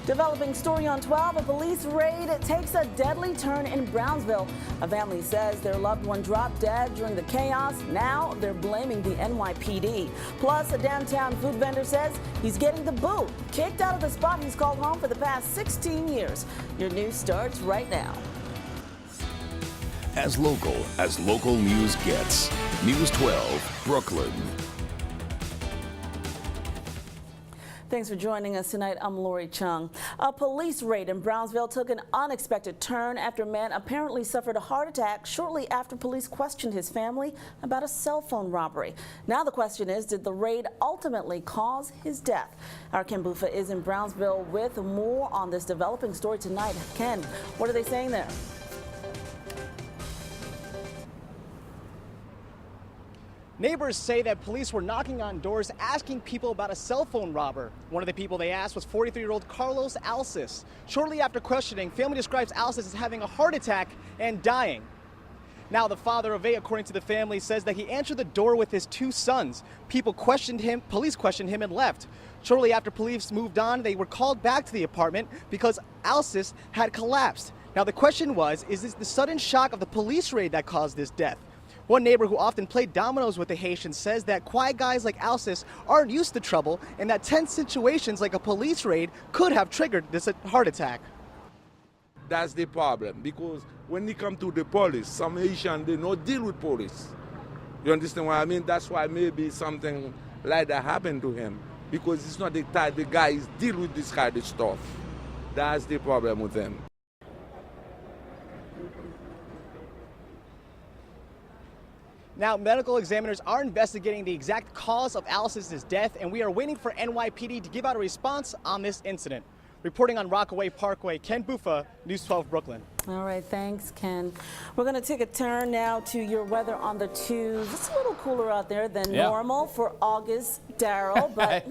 Developing story on 12, a police raid takes a deadly turn in Brownsville. A family says their loved one dropped dead during the chaos. Now they're blaming the NYPD. Plus, a downtown food vendor says he's getting the boot, kicked out of the spot he's called home for the past 16 years. Your news starts right now. As local news gets. News 12, Brooklyn. Thanks for joining us tonight. I'm Lori Chung. A police raid in Brownsville took an unexpected turn after a man apparently suffered a heart attack shortly after police questioned his family about a cell phone robbery. Now the question is, did the raid ultimately cause his death? Our Ken Bufa is in Brownsville with more on this developing story tonight. Ken, what are they saying there? Neighbors say that police were knocking on doors asking people about a cell phone robber. One of the people they asked was 43-year-old Carlos Alces. Shortly after questioning, family describes Alces as having a heart attack and dying. Now the father of 8, according to the family, says that he answered the door with his 2 sons. Police questioned him and left. Shortly after police moved on, they were called back to the apartment because Alces had collapsed. Now the question was, is this the sudden shock of the police raid that caused this death? One neighbor who often played dominoes with the Haitians says that quiet guys like Alces aren't used to trouble and that tense situations like a police raid could have triggered this heart attack. That's the problem, because when they come to the police, some Haitians, they don't deal with police. You understand what I mean? That's why maybe something like that happened to him, because it's not the type of guys deal with this kind of stuff. That's the problem with him. Now, medical examiners are investigating the exact cause of Alces' death, and we are waiting for NYPD to give out a response on this incident. Reporting on Rockaway Parkway, Ken Bufa, News 12 Brooklyn. All right, thanks, Ken. We're going to take a turn now to your weather on the tubes. It's a little cooler out there than normal for August, Daryl, but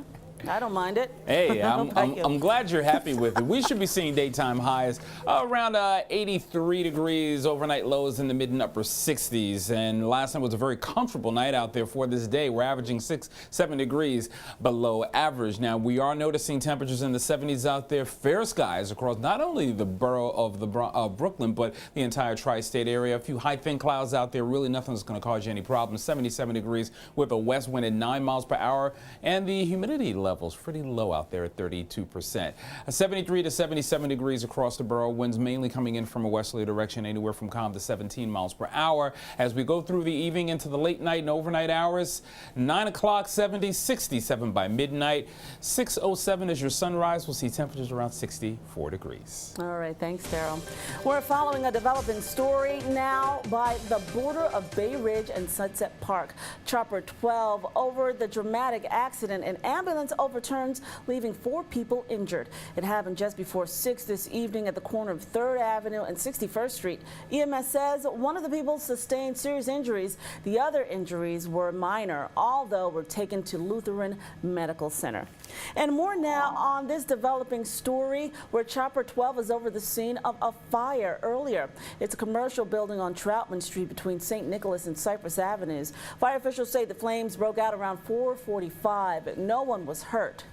I don't mind it. Hey, I'm glad you're happy with it. We should be seeing daytime highs around 83 degrees, overnight lows in the mid and upper 60s. And last night was a very comfortable night out there for this day. We're averaging 7 degrees below average. Now, we are noticing temperatures in the 70s out there. Fair skies across not only the borough of Brooklyn, but the entire tri-state area. A few high thin clouds out there. Really nothing's going to cause you any problems. 77 degrees with a west wind at 9 miles per hour. And the humidity levels pretty low out there at 32%. 73 to 77 degrees across the borough. Winds mainly coming in from a westerly direction, anywhere from calm to 17 miles per hour. As we go through the evening into the late night and overnight hours, 9 o'clock 70, 67 by midnight. 6:07 is your sunrise. We'll see temperatures around 64 degrees. All right, thanks, Daryl. We're following a developing story now by the border of Bay Ridge and Sunset Park. Chopper 12 over the dramatic accident. An ambulance overturns, leaving 4 people injured. It happened just before 6 this evening at the corner of 3rd Avenue and 61st Street. EMS says one of the people sustained serious injuries. The other injuries were minor, although were taken to Lutheran Medical Center. And more now on this developing story where Chopper 12 is over the scene of a fire earlier. It's a commercial building on Troutman Street between St. Nicholas and Cypress Avenues. Fire officials say the flames broke out around 4:45. No one was hurt.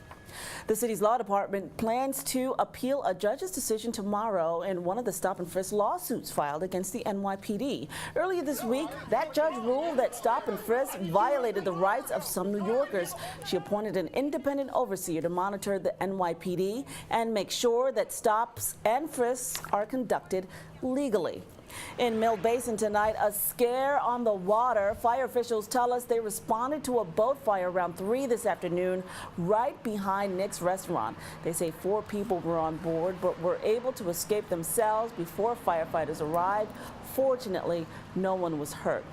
The city's law department plans to appeal a judge's decision tomorrow in one of the stop and frisk lawsuits filed against the NYPD. Earlier this week, that judge ruled that stop and frisk violated the rights of some New Yorkers. She appointed an independent overseer to monitor the NYPD and make sure that stops and frisks are conducted legally. In Mill Basin tonight, a scare on the water. Fire officials tell us they responded to a boat fire around 3 this afternoon right behind Nick's restaurant. They say 4 people were on board but were able to escape themselves before firefighters arrived. Fortunately, no one was hurt.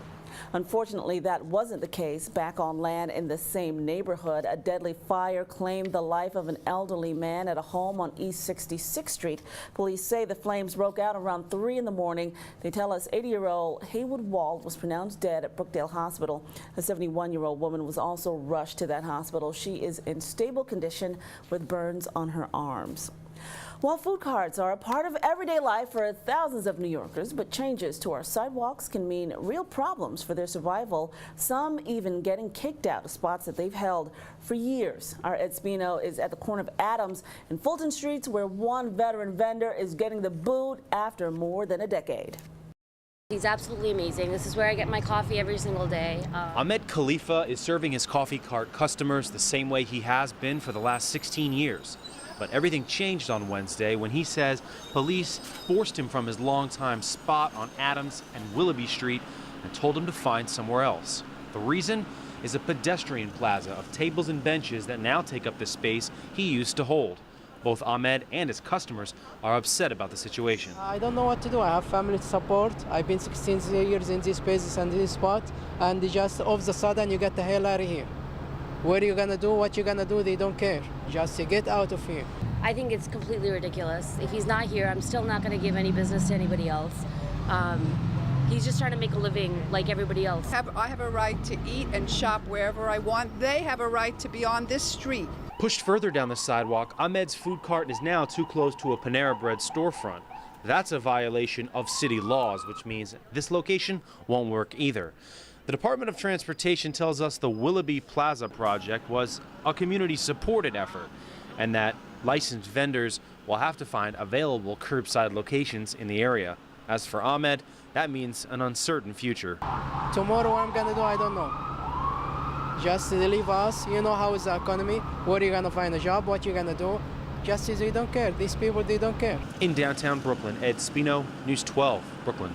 Unfortunately, that wasn't the case back on land in the same neighborhood. A deadly fire claimed the life of an elderly man at a home on East 66th Street. Police say the flames broke out around 3 in the morning. They tell us 80-year-old Haywood Wald was pronounced dead at Brookdale Hospital. A 71-year-old woman was also rushed to that hospital. She is in stable condition with burns on her arms. Well, food carts are a part of everyday life for thousands of New Yorkers, but changes to our sidewalks can mean real problems for their survival, some even getting kicked out of spots that they've held for years. Our Ed Spino is at the corner of Adams and Fulton Streets, where one veteran vendor is getting the boot after more than a decade. He's absolutely amazing. This is where I get my coffee every single day. Ahmed Khalifa is serving his coffee cart customers the same way he has been for the last 16 years. But everything changed on Wednesday when he says police forced him from his longtime spot on Adams and Willoughby Street and told him to find somewhere else. The reason is a pedestrian plaza of tables and benches that now take up the space he used to hold. Both Ahmed and his customers are upset about the situation. I don't know what to do. I have family to support. I've been 16 years in these spaces and this spot, and just all of a sudden you get the hell out of here. What are you gonna do? What you gonna do? They don't care. Just get out of here. I think it's completely ridiculous. If he's not here, I'm still not going to give any business to anybody else. He's just trying to make a living like everybody else. I have a right to eat and shop wherever I want. They have a right to be on this street. Pushed further down the sidewalk, Ahmed's food cart is now too close to a Panera Bread storefront. That's a violation of city laws, which means this location won't work either. The Department of Transportation tells us the Willoughby Plaza project was a community-supported effort, and that licensed vendors will have to find available curbside locations in the area. As for Ahmed, that means an uncertain future. Tomorrow what I'm gonna do, I don't know. Just leave us. You know how is the economy. Where are you gonna find a job? What you gonna do? Just as they don't care. These people, they don't care. In downtown Brooklyn, Ed Spino, News 12, Brooklyn.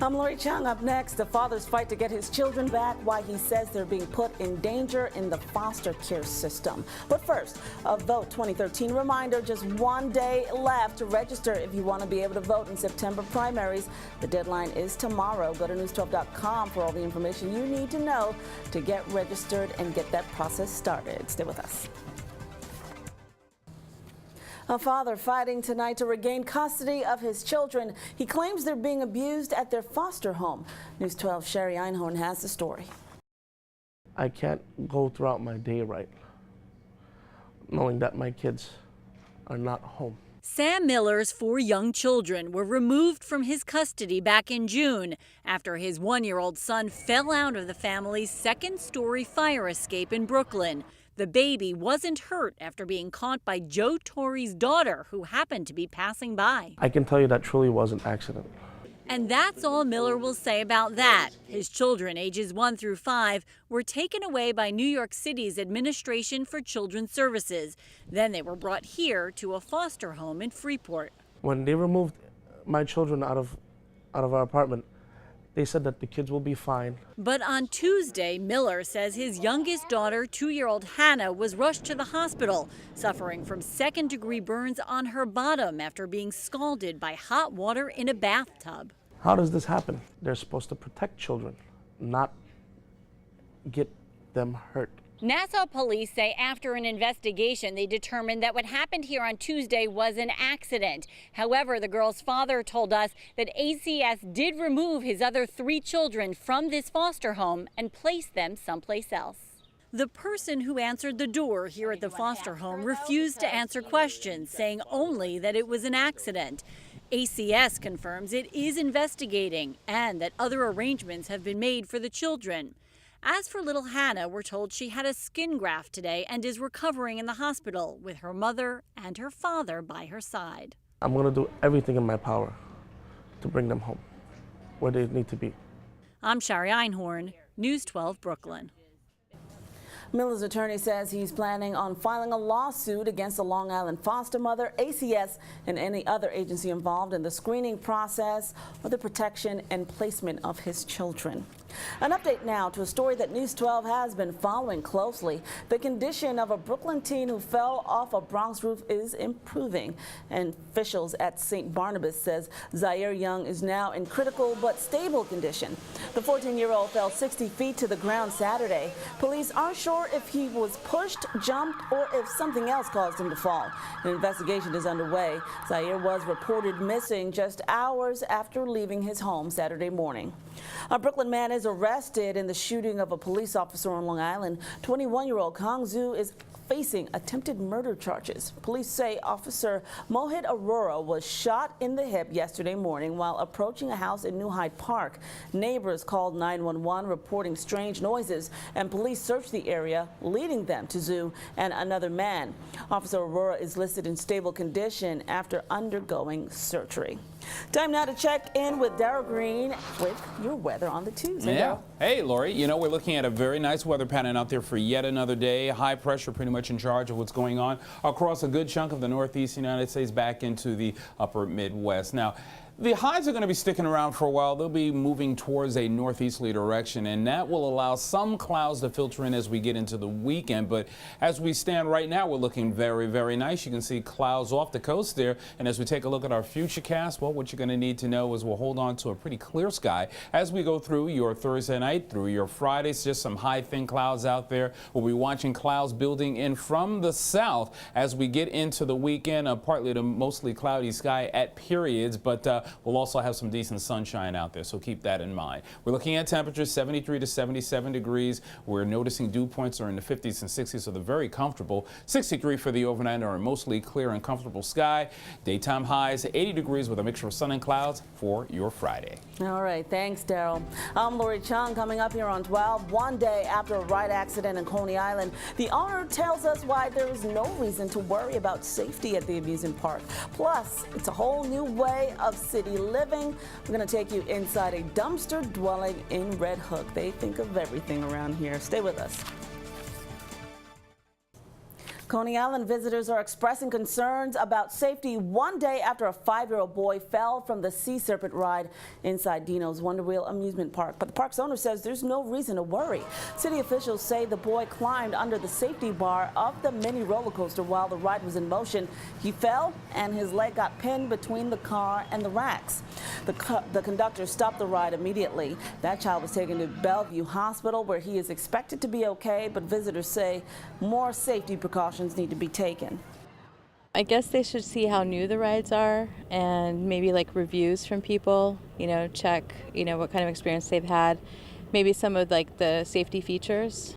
I'm Lori Chung. Up next, the father's fight to get his children back, why he says they're being put in danger in the foster care system. But first, a Vote 2013 reminder, just one day left to register if you want to be able to vote in September primaries. The deadline is tomorrow. Go to news12.com for all the information you need to know to get registered and get that process started. Stay with us. A father fighting tonight to regain custody of his children. He claims they're being abused at their foster home. News 12's Sherry Einhorn has the story. I can't go throughout my day right, knowing that my kids are not home. Sam Miller's 4 young children were removed from his custody back in June after his 1-year-old son fell out of the family's second-story fire escape in Brooklyn. The baby wasn't hurt after being caught by Joe Torrey's daughter, who happened to be passing by. I can tell you that truly was an accident. And that's all Miller will say about that. His children, ages 1 through 5, were taken away by New York City's Administration for Children's Services. Then they were brought here to a foster home in Freeport. When they removed my children out of our apartment, they said that the kids will be fine. But on Tuesday, Miller says his youngest daughter, 2-year-old Hannah, was rushed to the hospital, suffering from second-degree burns on her bottom after being scalded by hot water in a bathtub. How does this happen? They're supposed to protect children, not get them hurt. Nassau police say after an investigation, they determined that what happened here on Tuesday was an accident. However, the girl's father told us that ACS did remove his other 3 children from this foster home and place them someplace else. The person who answered the door here at the foster home refused to answer questions, saying only that it was an accident. ACS confirms it is investigating and that other arrangements have been made for the children. As for little Hannah, we're told she had a skin graft today and is recovering in the hospital with her mother and her father by her side. I'm going to do everything in my power to bring them home, where they need to be. I'm Shari Einhorn, News 12 Brooklyn. Miller's attorney says he's planning on filing a lawsuit against the Long Island foster mother, ACS, and any other agency involved in the screening process or the protection and placement of his children. An update now to a story that News 12 has been following closely. The condition of a Brooklyn teen who fell off a Bronx roof is improving, and officials at St. Barnabas says Zaire Young is now in critical but stable condition. The 14-year-old fell 60 feet to the ground Saturday. Police aren't sure if he was pushed, jumped, or if something else caused him to fall. An investigation is underway. Zaire was reported missing just hours after leaving his home Saturday morning. A Brooklyn man is arrested in the shooting of a police officer on Long Island. 21-year-old Kang Zhu is facing attempted murder charges. Police say Officer Mohit Arora was shot in the hip yesterday morning while approaching a house in New Hyde Park. Neighbors called 911 reporting strange noises, and police searched the area, leading them to Zoo and another man. Officer Arora is listed in stable condition after undergoing surgery. Time now to check in with Daryl Green with your weather on the Tuesday. Yeah. Hey, Lori, you know, we're looking at a very nice weather pattern out there for yet another day. High pressure pretty much in charge of what's going on across a good chunk of the northeast United States back into the upper Midwest. Now, the highs are going to be sticking around for a while. They'll be moving towards a northeasterly direction, and that will allow some clouds to filter in as we get into the weekend. But as we stand right now, we're looking very, very nice. You can see clouds off the coast there. And as we take a look at our futurecast, well, what you're going to need to know is we'll hold on to a pretty clear sky as we go through your Thursday night, through your Fridays. Just some high, thin clouds out there. We'll be watching clouds building in from the south as we get into the weekend. Partly to mostly cloudy sky at periods, but we'll also have some decent sunshine out there, so keep that in mind. We're looking at temperatures 73 to 77 degrees. We're noticing dew points are in the 50s and 60s, so they're very comfortable. 63 for the overnight, or a mostly clear and comfortable sky. Daytime highs 80 degrees with a mixture of sun and clouds for your Friday. All right, thanks, Daryl. I'm Lori Chung. Coming up here on 12, one day after a ride accident in Coney Island, the owner tells us why there is no reason to worry about safety at the amusement park. Plus, it's a whole new way of city living. We're going to take you inside a dumpster dwelling in Red Hook. They think of everything around here. Stay with us. Coney Island visitors are expressing concerns about safety one day after a 5-year-old boy fell from the Sea Serpent ride inside Dino's Wonder Wheel amusement park. But the park's owner says there's no reason to worry. City officials say the boy climbed under the safety bar of the mini roller coaster while the ride was in motion. He fell and his leg got pinned between the car and the racks. The conductor stopped the ride immediately. That child was taken to Bellevue Hospital, where he is expected to be okay, but visitors say more safety precautions need to be taken. I guess they should see how new the rides are and maybe like reviews from people, check, what kind of experience they've had, maybe some of like the safety features.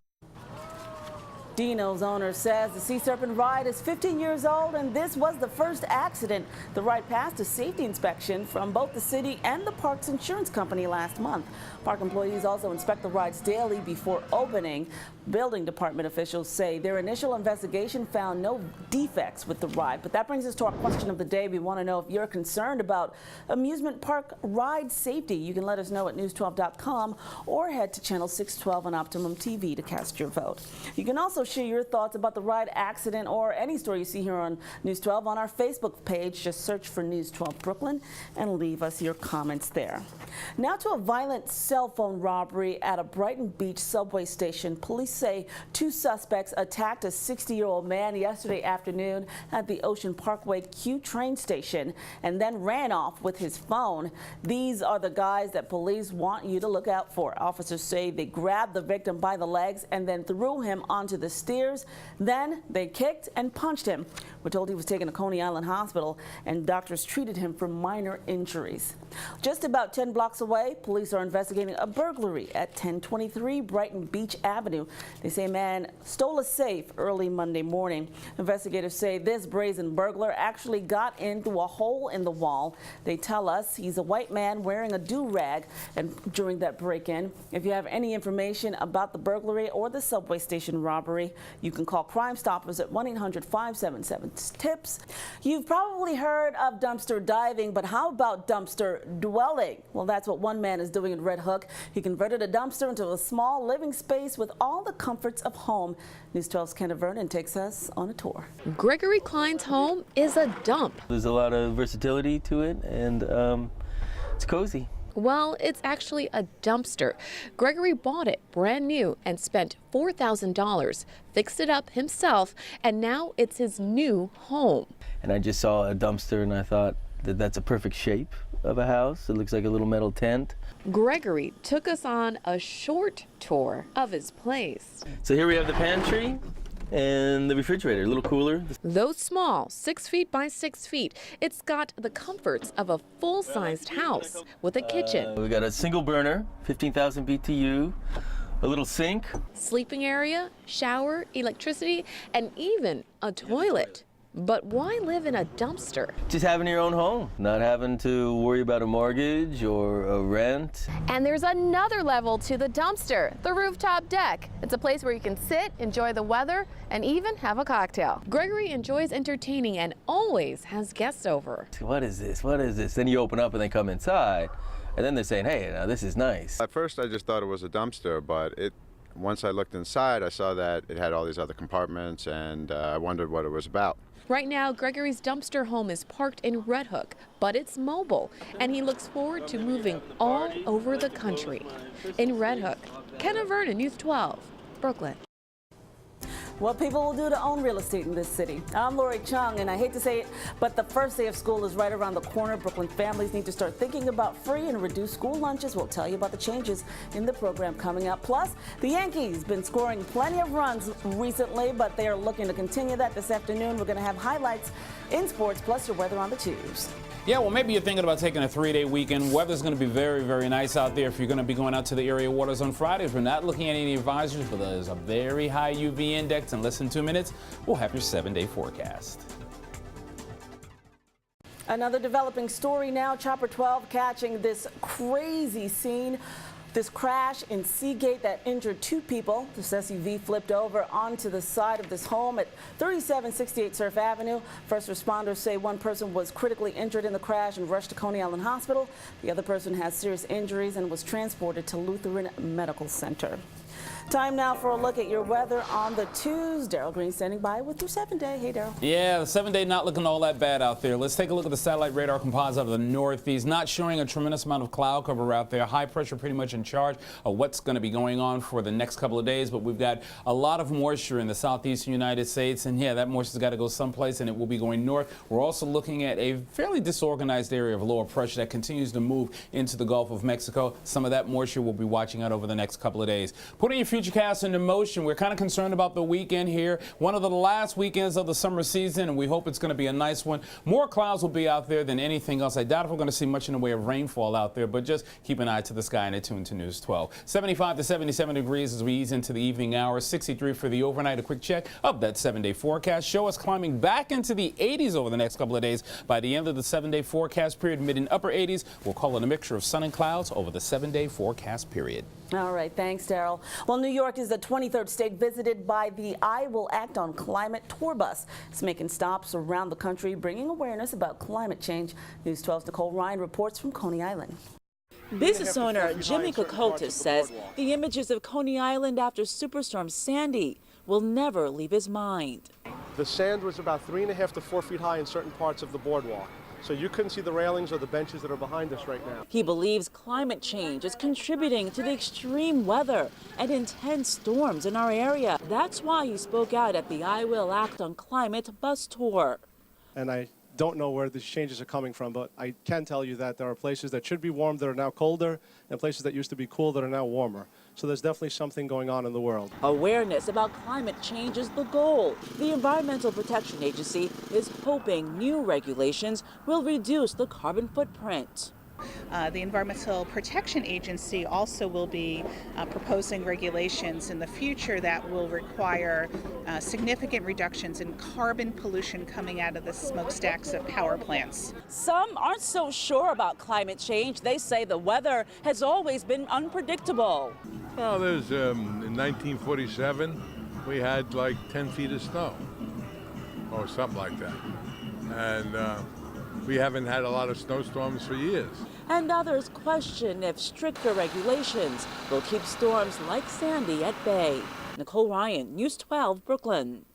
Dino's owner says the Sea Serpent ride is 15 years old, and this was the first accident. The ride passed a safety inspection from both the city and the park's insurance company last month. Park employees also inspect the rides daily before opening. Building department officials say their initial investigation found no defects with the ride. But that brings us to our question of the day. We want to know if you're concerned about amusement park ride safety. You can let us know at news12.com or head to channel 612 on Optimum TV to cast your vote. You can also share your thoughts about the ride accident or any story you see here on News 12 on our Facebook page. Just search for News 12 Brooklyn and leave us your comments there. Now to a violent cell phone robbery at a Brighton Beach subway station. Police say 2 suspects attacked a 60-year-old man yesterday afternoon at the Ocean Parkway Q train station and then ran off with his phone. These are the guys that police want you to look out for. Officers say they grabbed the victim by the legs and then threw him onto the stairs. Then they kicked and punched him. We're told he was taken to Coney Island Hospital and doctors treated him for minor injuries. Just about 10 blocks away, police are investigating a burglary at 1023 Brighton Beach Avenue. They say a man stole a safe early Monday morning. Investigators say this brazen burglar actually got in through a hole in the wall. They tell us he's a white man wearing a do-rag and during that break-in. If you have any information about the burglary or the subway station robbery, you can call Crime Stoppers at 1-800-577-TIPS. You've probably heard of dumpster diving, but how about dumpster dwelling? Well, that's what one man is doing in Red Hook. He converted a dumpster into a small living space with all the comforts of home. News 12's Kenneth Vernon takes us on a tour. Gregory Klein's home is a dump. There's a lot of versatility to it, and it's cozy. Well, it's actually a dumpster. Gregory bought it brand new and spent $4,000, fixed it up himself, and now it's his new home. And I just saw a dumpster and I thought that that's a perfect shape of a house. It looks like a little metal tent. Gregory took us on a short tour of his place. So here we have the pantry and the refrigerator, a little cooler. Though small, 6 feet by 6 feet, it's got the comforts of a full-sized house with a kitchen. We got a single burner, 15,000 BTU, A little sink. Sleeping area, shower, electricity, and even a toilet. But why live in a dumpster? Just having your own home, not having to worry about a mortgage or a rent. And there's another level to the dumpster, the rooftop deck. It's a place where you can sit, enjoy the weather, and even have a cocktail. Gregory enjoys entertaining and always has guests over. What is this? What is this? Then you open up and they come inside, and then they're saying, hey, now this is nice. At first I just thought it was a dumpster, but once I looked inside, I saw that it had all these other compartments, and I wondered what it was about. Right now, Gregory's dumpster home is parked in Red Hook, but it's mobile, and he looks forward to moving all over the country. In Red Hook, Kenna Vernon, News 12, Brooklyn. What people will do to own real estate in this city. I'm Lori Chung, and I hate to say it, but the first day of school is right around the corner. Brooklyn families need to start thinking about free and reduced school lunches. We'll tell you about the changes in the program coming up. Plus, the Yankees been scoring plenty of runs recently, but they are looking to continue that this afternoon. We're going to have highlights in sports, plus your weather on the tubes. Yeah, well, maybe you're thinking about taking a 3-day weekend. Weather's going to be very, very nice out there if you're going to be going out to the area waters on Fridays. We're not looking at any advisories, but there's a very high UV index. In less than 2 minutes, we'll have your 7-day forecast. Another developing story now. Chopper 12 catching this crazy scene. This crash in Seagate that injured 2 people. This SUV flipped over onto the side of this home at 3768 Surf Avenue. First responders say one person was critically injured in the crash and rushed to Coney Island Hospital. The other person has serious injuries and was transported to Lutheran Medical Center. Time now for a look at your weather on the tubes. Daryl Green standing by with your 7-day. Hey, Daryl. Yeah, the 7-day not looking all that bad out there. Let's take a look at the satellite radar composite of the northeast. Not showing a tremendous amount of cloud cover out there. High pressure pretty much in charge of what's going to be going on for the next couple of days. But we've got a lot of moisture in the southeastern United States. And yeah, that moisture's got to go someplace, and it will be going north. We're also looking at a fairly disorganized area of lower pressure that continues to move into the Gulf of Mexico. Some of that moisture we'll be watching out over the next couple of days. Putting your futurecast into motion. We're kind of concerned about the weekend here. One of the last weekends of the summer season, and we hope it's going to be a nice one. More clouds will be out there than anything else. I doubt if we're going to see much in the way of rainfall out there, but just keep an eye to the sky and attune to News 12. 75 to 77 degrees as we ease into the evening hours. 63 for the overnight. A quick check of that 7-day forecast. Show us climbing back into the 80s over the next couple of days. By the end of the 7-day forecast period, mid and upper 80s, we'll call it a mixture of sun and clouds over the 7-day forecast period. All right, thanks, Daryl. Well, New York is the 23rd state visited by the I Will Act on Climate tour bus. It's making stops around the country, bringing awareness about climate change. News 12's Nicole Ryan reports from Coney Island. Business owner Jimmy Kokotis says the images of Coney Island after Superstorm Sandy will never leave his mind. The sand was about 3.5 to 4 feet high in certain parts of the boardwalk. So you couldn't see the railings or the benches that are behind us right now. He believes climate change is contributing to the extreme weather and intense storms in our area. That's why he spoke out at the I Will Act on Climate bus tour. And I don't know where these changes are coming from, but I can tell you that there are places that should be warm that are now colder, and places that used to be cool that are now warmer. So there's definitely something going on in the world. Awareness about climate change is the goal. The Environmental Protection Agency is hoping new regulations will reduce the carbon footprint. The Environmental Protection Agency also will be proposing regulations in the future that will require significant reductions in carbon pollution coming out of the smokestacks of power plants. Some aren't so sure about climate change. They say the weather has always been unpredictable. Well, there's in 1947, we had like 10 feet of snow or something like that. And we haven't had a lot of snowstorms for years. And others question if stricter regulations will keep storms like Sandy at bay. Nicole Ryan, News 12, Brooklyn.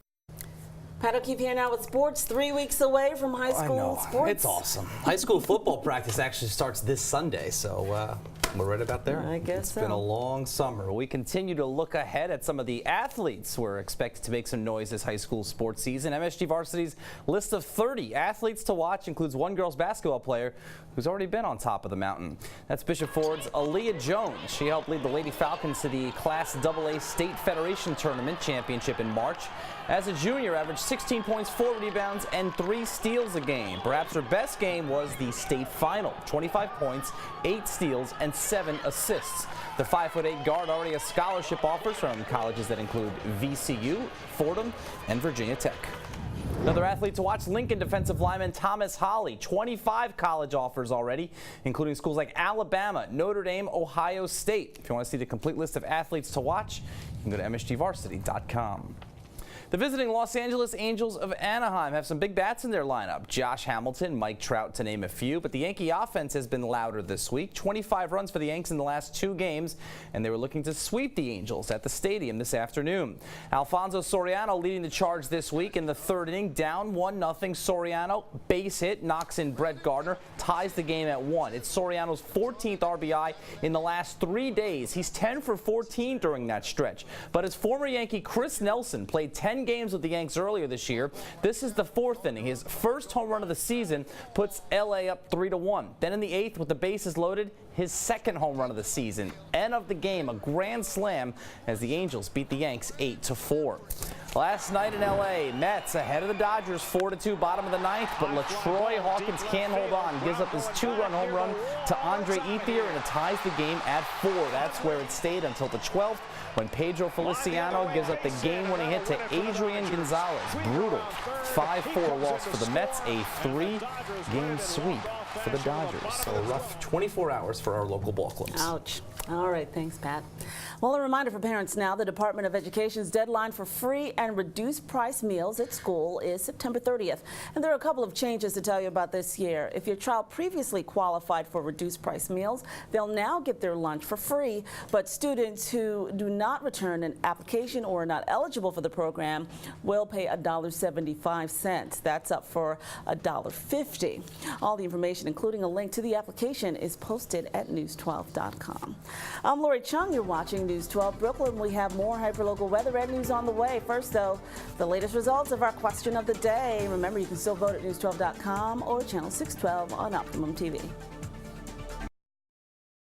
Pat O'Keefe here now with sports. 3 weeks away from high school sports. It's awesome. High school football practice actually starts this Sunday, so we're right about there. I guess It's been a long summer. We continue to look ahead at some of the athletes who are expected to make some noise this high school sports season. MSG Varsity's list of 30 athletes to watch includes one girls basketball player who's already been on top of the mountain. That's Bishop Ford's Aaliyah Jones. She helped lead the Lady Falcons to the Class AA State Federation Tournament Championship in March. As a junior, averaged 16 points, 4 rebounds, and 3 steals a game. Perhaps her best game was the state final. 25 points, 8 steals, and 7 assists. The 5'8" guard already has scholarship offers from colleges that include VCU, Fordham, and Virginia Tech. Another athlete to watch, Lincoln defensive lineman Thomas Holly. 25 college offers already, including schools like Alabama, Notre Dame, Ohio State. If you want to see the complete list of athletes to watch, you can go to msgvarsity.com. The visiting Los Angeles Angels of Anaheim have some big bats in their lineup. Josh Hamilton, Mike Trout, to name a few. But the Yankee offense has been louder this week. 25 runs for the Yanks in the last 2 games, and they were looking to sweep the Angels at the stadium this afternoon. Alfonso Soriano leading the charge this week in the 3rd inning, down 1-0. Soriano, base hit, knocks in Brett Gardner, ties the game at 1. It's Soriano's 14th RBI in the last 3 days. He's 10 for 14 during that stretch. But his former Yankee Chris Nelson played 10 games with the Yanks earlier this year. This is the 4th inning. His first home run of the season puts LA up 3-1. Then in the 8th, with the bases loaded, his 2nd home run of the season. End of the game, a grand slam as the Angels beat the Yanks 8-4. Last night in LA, Mets ahead of the Dodgers 4-2, bottom of the 9th, but LaTroy Hawkins can't hold on. Gives up his 2-run home run to Andre Ethier, and it ties the game at 4. That's where it stayed until the 12th, when Pedro Feliciano gives up the game-winning hit to Adrian Gonzalez. Brutal 5-4 loss for the Mets, a 3-game sweep for the Dodgers. So a rough 24 hours for our local ball clubs. Ouch. All right, thanks, Pat. Well, a reminder for parents now, the Department of Education's deadline for free and reduced price meals at school is September 30th. And there are a couple of changes to tell you about this year. If your child previously qualified for reduced price meals, they'll now get their lunch for free. But students who do not return an application or are not eligible for the program will pay $1.75. That's up for $1.50. All the information, including a link to the application, is posted at news12.com. I'm Lori Chung. You're watching News 12 Brooklyn. We have more hyperlocal weather and news on the way. First, though, the latest results of our question of the day. Remember, you can still vote at news12.com or channel 612 on Optimum TV.